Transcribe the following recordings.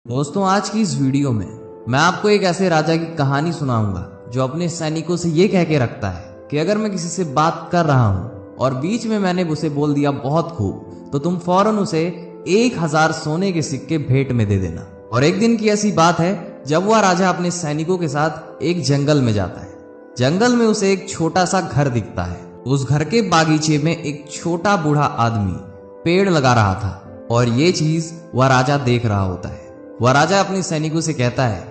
दोस्तों, आज की इस वीडियो में मैं आपको एक ऐसे राजा की कहानी सुनाऊंगा जो अपने सैनिकों से ये कह के रखता है कि अगर मैं किसी से बात कर रहा हूं और बीच में मैंने उसे बोल दिया बहुत खूब, तो तुम फौरन उसे 1000 सोने के सिक्के भेंट में दे देना। और एक दिन की ऐसी बात है जब वह राजा अपने सैनिकों के साथ एक जंगल में जाता है। जंगल में उसे एक छोटा सा घर दिखता है। उस घर के बागीचे में एक छोटा बूढ़ा आदमी पेड़ लगा रहा था और ये चीज वह राजा देख रहा होता है। वह राजा अपने सैनिकों से कहता है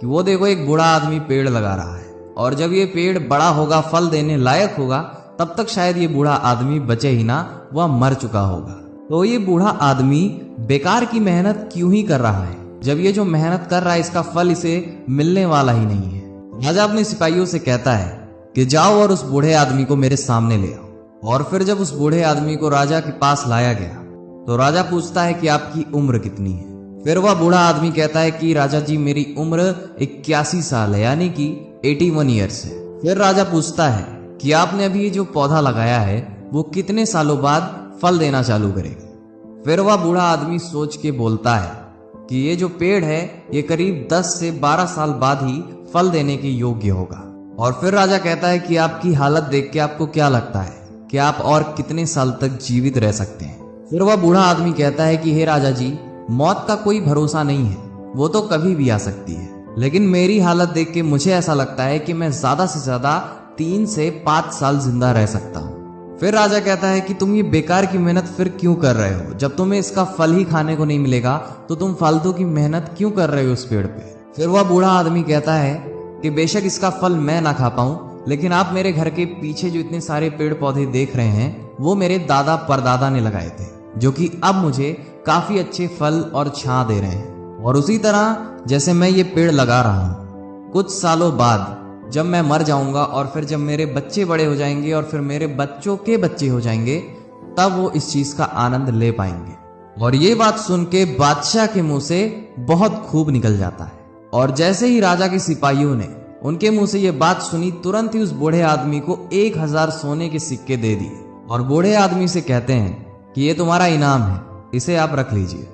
कि वो देखो, एक बूढ़ा आदमी पेड़ लगा रहा है और जब ये पेड़ बड़ा होगा, फल देने लायक होगा, तब तक शायद ये बूढ़ा आदमी बचे ही ना, वह मर चुका होगा। तो ये बूढ़ा आदमी बेकार की मेहनत क्यों ही कर रहा है, जब ये जो मेहनत कर रहा है इसका फल इसे मिलने वाला ही नहीं है। राजा अपने सिपाहियों से कहता है कि जाओ और उस बूढ़े आदमी को मेरे सामने ले आओ। और फिर जब उस बूढ़े आदमी को राजा के पास लाया गया तो राजा पूछता है कि आपकी उम्र कितनी है। फिर वह बूढ़ा आदमी कहता है कि राजा जी, मेरी उम्र 81 साल है, यानी कि 81 ईयर्स है। फिर राजा पूछता है कि आपने अभी जो पौधा लगाया है वो कितने सालों बाद फल देना चालू करेगा। फिर वह बूढ़ा आदमी सोच के बोलता है कि ये जो पेड़ है ये करीब 10 से 12 साल बाद ही फल देने के योग्य होगा। और फिर राजा कहता है कि आपकी हालत देख के आपको क्या लगता है कि आप और कितने साल तक जीवित रह सकते हैं। फिर वह बूढ़ा आदमी कहता है कि हे राजा जी, मौत का कोई भरोसा नहीं है, वो तो कभी भी आ सकती है, लेकिन मेरी हालत देख के मुझे ऐसा लगता है कि मैं ज्यादा से ज्यादा 3 से 5 साल जिंदा रह सकता हूँ। फिर राजा कहता है कि तुम ये बेकार की मेहनत फिर क्यों कर रहे हो, जब तुम्हें इसका फल ही खाने को नहीं मिलेगा तो तुम फालतू की मेहनत क्यों कर रहे हो उस पेड़ पे। फिर वह बूढ़ा आदमी कहता है कि बेशक इसका फल मैं ना खा पाऊं, लेकिन आप मेरे घर के पीछे जो इतने सारे पेड़ पौधे देख रहे हैं वो मेरे दादा परदादा ने लगाए थे, जो कि अब मुझे काफी अच्छे फल और छां दे रहे हैं। और उसी तरह जैसे मैं ये पेड़ लगा रहा हूँ, कुछ सालों बाद जब मैं मर जाऊंगा और फिर जब मेरे बच्चे बड़े हो जाएंगे और फिर मेरे बच्चों के बच्चे हो जाएंगे, तब वो इस चीज का आनंद ले पाएंगे। और ये बात सुन के बादशाह के मुंह से बहुत खूब निकल जाता है। और जैसे ही राजा के सिपाहियों ने उनके मुंह से ये बात सुनी, तुरंत ही उस बूढ़े आदमी को 1000 सोने के सिक्के दे दिए और बूढ़े आदमी से कहते हैं कि ये तुम्हारा इनाम है, इसे आप रख लीजिए।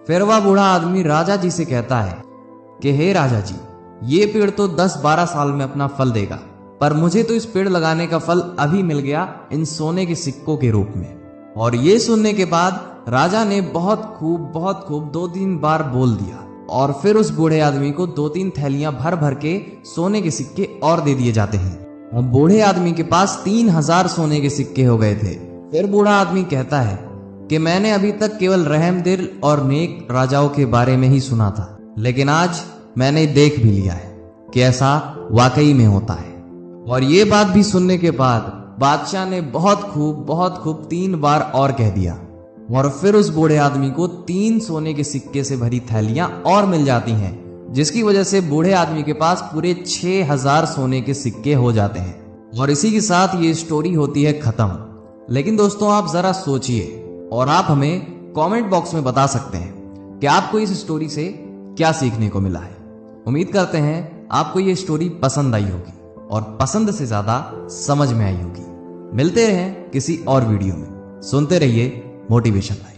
फिर वह बूढ़ा आदमी राजा जी से कहता है कि हे राजा जी, ये पेड़ तो 10-12 साल में अपना फल देगा, पर मुझे तो इस पेड़ लगाने का फल अभी मिल गया इन सोने के सिक्कों के रूप में। और ये सुनने के बाद राजा ने बहुत खूब 2-3 बार बोल दिया और फिर उस बूढ़े आदमी को 2-3 थैलियां भर भर के सोने के सिक्के और दे दिए जाते हैं। और बूढ़े आदमी के पास 3000 सोने के सिक्के हो गए थे। फिर बूढ़ा आदमी कहता है कि मैंने अभी तक केवल रहमदिल और नेक राजाओं के बारे में ही सुना था, लेकिन आज मैंने देख भी लिया है कि ऐसा वाकई में होता है। और ये बात भी सुनने के बाद बादशाह ने बहुत खूब 3 बार और कह दिया। और फिर उस बूढ़े आदमी को 3 सोने के सिक्के से भरी थैलियां और मिल जाती हैं, जिसकी वजह से बूढ़े आदमी के पास पूरे 6000 सोने के सिक्के हो जाते हैं। और इसी के साथ ये स्टोरी होती है खत्म। लेकिन दोस्तों, आप जरा सोचिए और आप हमें कमेंट बॉक्स में बता सकते हैं कि आपको इस स्टोरी से क्या सीखने को मिला है। उम्मीद करते हैं आपको ये स्टोरी पसंद आई होगी और पसंद से ज्यादा समझ में आई होगी। मिलते रहें किसी और वीडियो में। सुनते रहिए मोटिवेशन लाइफ।